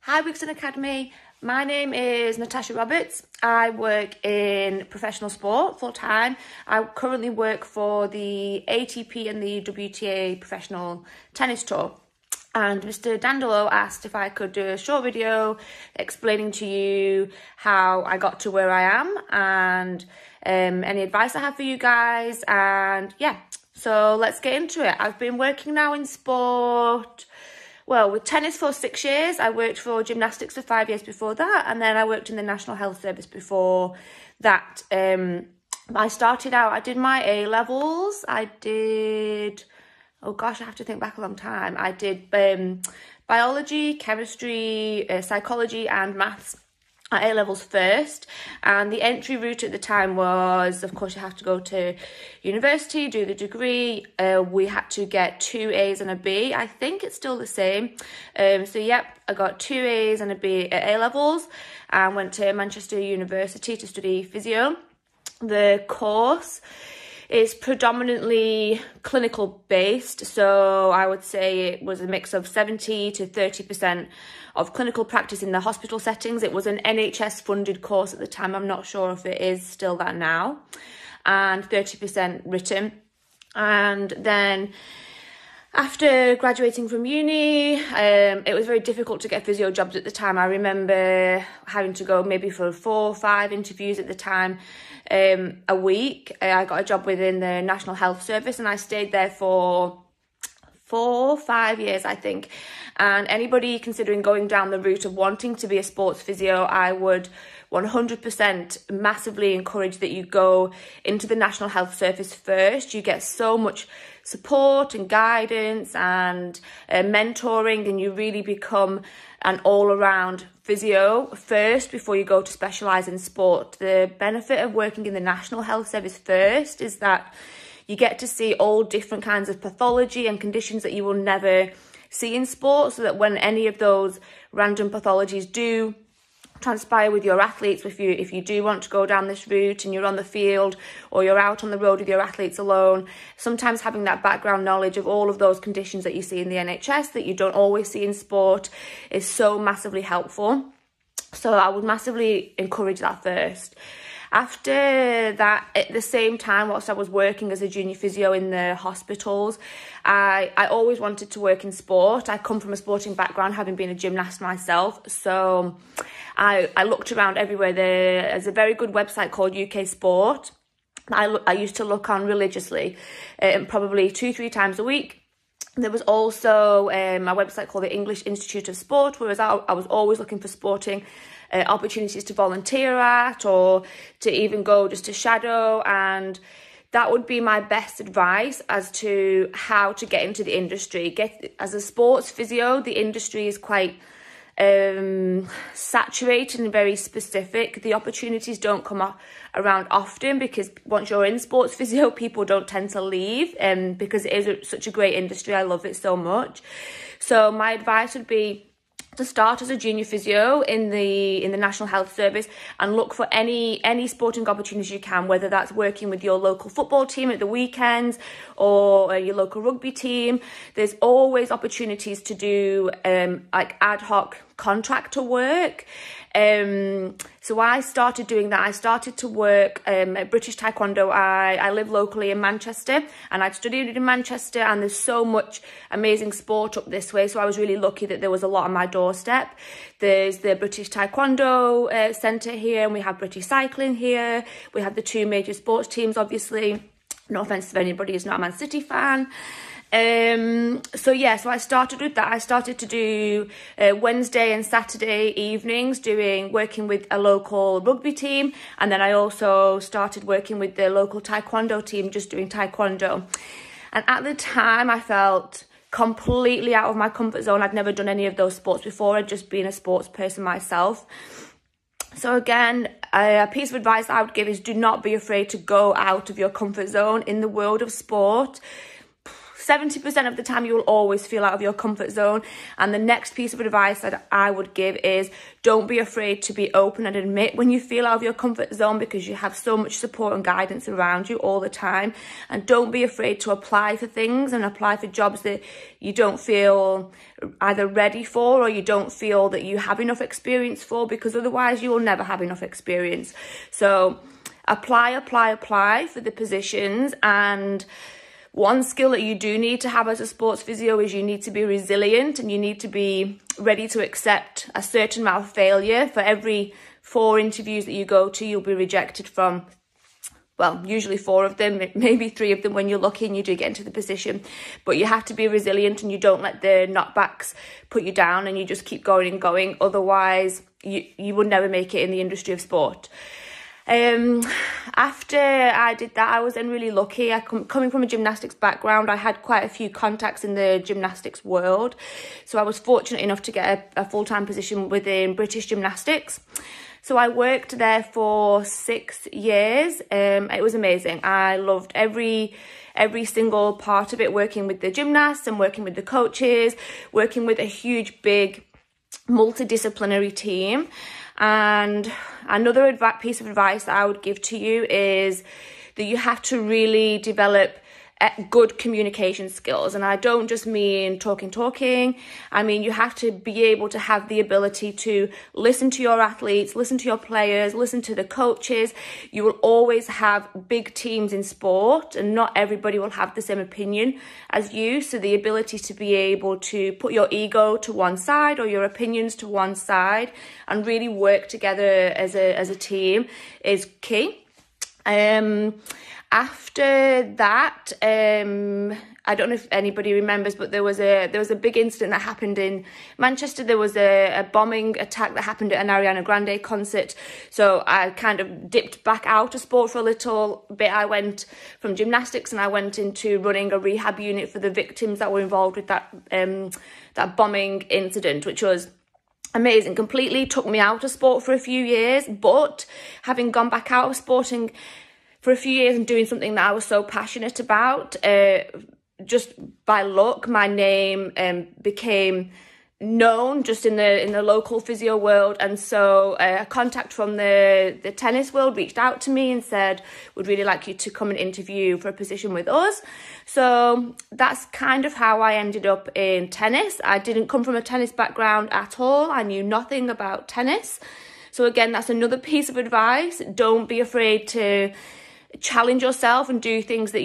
Hi Wigson Academy, my name is Natasha Roberts. I work in professional sport full time. I currently work for the ATP and the WTA Professional Tennis Tour. And Mr. Dandolo asked if I could do a short video explaining to you how I got to where I am and any advice I have for you guys. And yeah, so let's get into it. I've been working now in sport, well, with tennis for 6 years. I worked for gymnastics for 5 years before that, and then I worked in the National Health Service before that. I started out, I did my A-levels. Oh gosh, I have to think back a long time. I did biology, chemistry, psychology and maths at A-levels first. And the entry route at the time was, of course, you have to go to university, do the degree. We had to get 2 A's and a B. I think it's still the same. So yep, I got 2 A's and a B at A-levels and went to Manchester University to study physio. The course is predominantly clinical based, so I would say it was a mix of 70 to 30% of clinical practice in the hospital settings. It was an NHS funded course at the time. I'm not sure if it is still that now, and 30% written. And then after graduating from uni, it was very difficult to get physio jobs at the time. I remember having to go maybe for 4 or 5 interviews at the time a week. I got a job within the National Health Service and I stayed there for 4 or 5 years, I think. And anybody considering going down the route of wanting to be a sports physio, I would 100% massively encourage that you go into the National Health Service first. You get so much support and guidance and mentoring, and you really become an all-around physio first before you go to specialise in sport. The benefit of working in the National Health Service first is that you get to see all different kinds of pathology and conditions that you will never see in sport, so that when any of those random pathologies do transpire with your athletes, if you do want to go down this route and you're on the field or you're out on the road with your athletes alone, sometimes having that background knowledge of all of those conditions that you see in the NHS that you don't always see in sport is so massively helpful. So I would massively encourage that first. After that, at the same time, whilst I was working as a junior physio in the hospitals, I always wanted to work in sport. I come from a sporting background, having been a gymnast myself. So I looked around everywhere. There's a very good website called UK Sport. I used to look on religiously, probably 2-3 times a week. There was also a website called the English Institute of Sport, whereas I was always looking for sporting opportunities to volunteer at, or to even go just to shadow. And that would be my best advice as to how to get into the industry. As a sports physio, the industry is quite saturated and very specific. The opportunities don't come around often, because once you're in sports physio, people don't tend to leave, because it is such a great industry. I love it so much. So my advice would be to start as a junior physio in the National Health Service and look for any sporting opportunities you can, whether that's working with your local football team at the weekends or your local rugby team. There's always opportunities to do like ad hoc contractor work. So I started doing that. I started to work at British Taekwondo. I live locally in Manchester, and I'd studied in Manchester, and there's so much amazing sport up this way. So I was really lucky that there was a lot on my doorstep. There's the British Taekwondo Centre here, and we have British Cycling here. We have the 2 major sports teams, obviously. No offence if anybody is not a Man City fan. So yeah, so I started with that. I started to do Wednesday and Saturday evenings working with a local rugby team, and then I also started working with the local taekwondo team, just doing taekwondo. And at the time I felt completely out of my comfort zone. I'd never done any of those sports before. I'd just been a sports person myself. So again, a piece of advice I would give is do not be afraid to go out of your comfort zone in the world of sport. 70% of the time you will always feel out of your comfort zone. And the next piece of advice that I would give is don't be afraid to be open and admit when you feel out of your comfort zone, because you have so much support and guidance around you all the time. And don't be afraid to apply for things and apply for jobs that you don't feel either ready for or you don't feel that you have enough experience for, because otherwise you will never have enough experience. So apply for the positions. And one skill that you do need to have as a sports physio is you need to be resilient, and you need to be ready to accept a certain amount of failure. For every 4 interviews that you go to, you'll be rejected from, well, usually 4 of them, maybe 3 of them when you're lucky and you do get into the position. But you have to be resilient, and you don't let the knockbacks put you down, and you just keep going and going. Otherwise, you will never make it in the industry of sport. After I did that, I was then really lucky. Coming from a gymnastics background, I had quite a few contacts in the gymnastics world. So I was fortunate enough to get a full-time position within British Gymnastics. So I worked there for 6 years. It was amazing. I loved every single part of it, working with the gymnasts and working with the coaches, working with a huge, big, multidisciplinary team. And another piece of advice that I would give to you is that you have to really develop good communication skills. And I don't just mean talking. I mean, you have to be able to have the ability to listen to your athletes, listen to your players, listen to the coaches. You will always have big teams in sport, and not everybody will have the same opinion as you. So the ability to be able to put your ego to one side or your opinions to one side and really work together as a team is key. After that, I don't know if anybody remembers, but there was a big incident that happened in Manchester. There was a bombing attack that happened at an Ariana Grande concert. So I kind of dipped back out of sport for a little bit. I went from gymnastics and I went into running a rehab unit for the victims that were involved with that bombing incident, which was amazing. Completely took me out of sport for a few years. But having gone back out of sporting for a few years and doing something that I was so passionate about, just by luck, my name became known just in the local physio world. And so a contact from the tennis world reached out to me and said, would really like you to come and interview for a position with us. So that's kind of how I ended up in tennis. I didn't come from a tennis background at all. I knew nothing about tennis. So again, that's another piece of advice. Don't be afraid to challenge yourself and do things that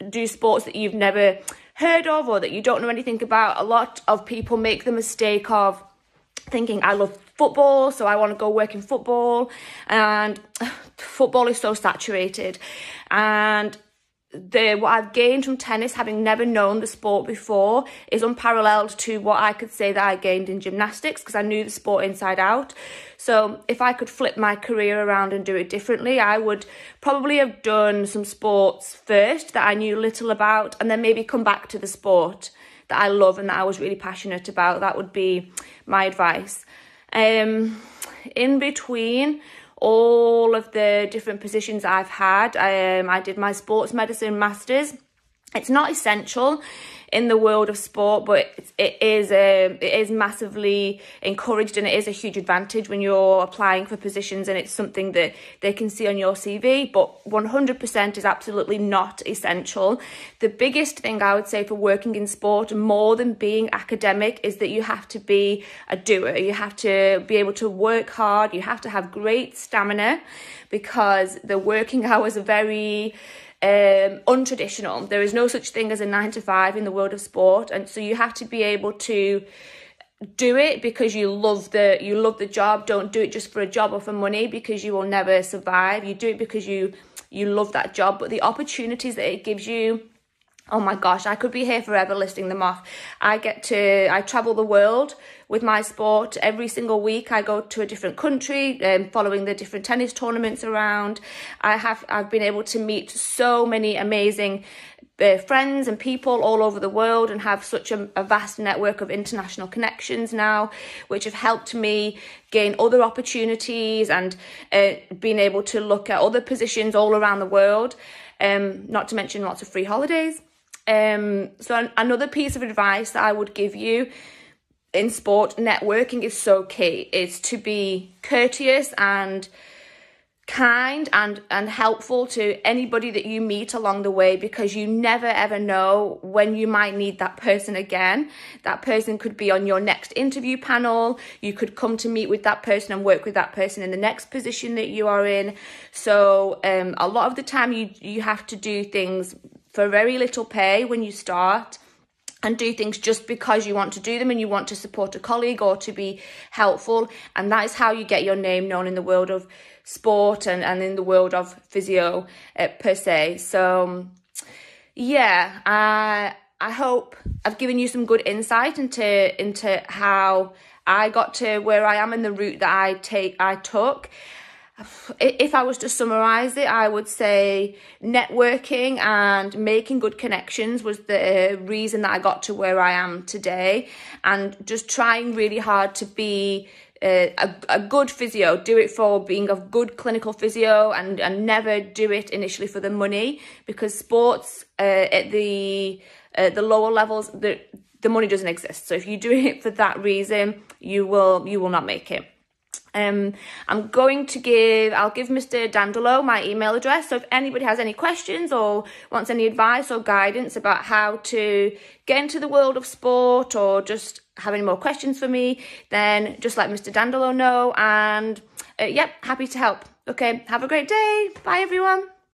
do sports that you've never heard of or that you don't know anything about. A lot of people make the mistake of thinking, I love football, so I want to go work in football, and football is so saturated. And what I've gained from tennis, having never known the sport before, is unparalleled to what I could say that I gained in gymnastics, because I knew the sport inside out. So if I could flip my career around and do it differently, I would probably have done some sports first that I knew little about, and then maybe come back to the sport that I love and that I was really passionate about. That would be my advice. In between all of the different positions I've had, I did my sports medicine masters. It's not essential in the world of sport, but it is massively encouraged, and it is a huge advantage when you're applying for positions, and it's something that they can see on your CV. But 100% is absolutely not essential. The biggest thing I would say for working in sport, more than being academic, is that you have to be a doer. You have to be able to work hard. You have to have great stamina, because the working hours are very untraditional. There is no such thing as a 9 to 5 in the world of sport, and so you have to be able to do it because you love the job. Don't do it just for a job or for money, because you will never survive. You do it because you love that job. But the opportunities that it gives you, oh my gosh, I could be here forever listing them off. I travel the world with my sport. Every single week I go to a different country, following the different tennis tournaments around. I've been able to meet so many amazing friends and people all over the world, and have such a vast network of international connections now, which have helped me gain other opportunities and being able to look at other positions all around the world, not to mention lots of free holidays. So another piece of advice that I would give you in sport, networking is so key. It's to be courteous and kind and helpful to anybody that you meet along the way, because you never ever know when you might need that person again. That person could be on your next interview panel. You could come to meet with that person and work with that person in the next position that you are in. So a lot of the time you have to do things for very little pay when you start, and do things just because you want to do them and you want to support a colleague or to be helpful. And that is how you get your name known in the world of sport and in the world of physio per se. So yeah, I hope I've given you some good insight into how I got to where I am and the route that I took. If I was to summarize it, I would say networking and making good connections was the reason that I got to where I am today, and just trying really hard to be a good physio. Do it for being a good clinical physio, and never do it initially for the money, because sports at the lower levels, the money doesn't exist. So if you do it for that reason, you will not make it. I'll give Mr. Dandolo my email address. So if anybody has any questions or wants any advice or guidance about how to get into the world of sport, or just have any more questions for me, then just let Mr. Dandolo know. And yep, happy to help. Okay, have a great day. Bye, everyone.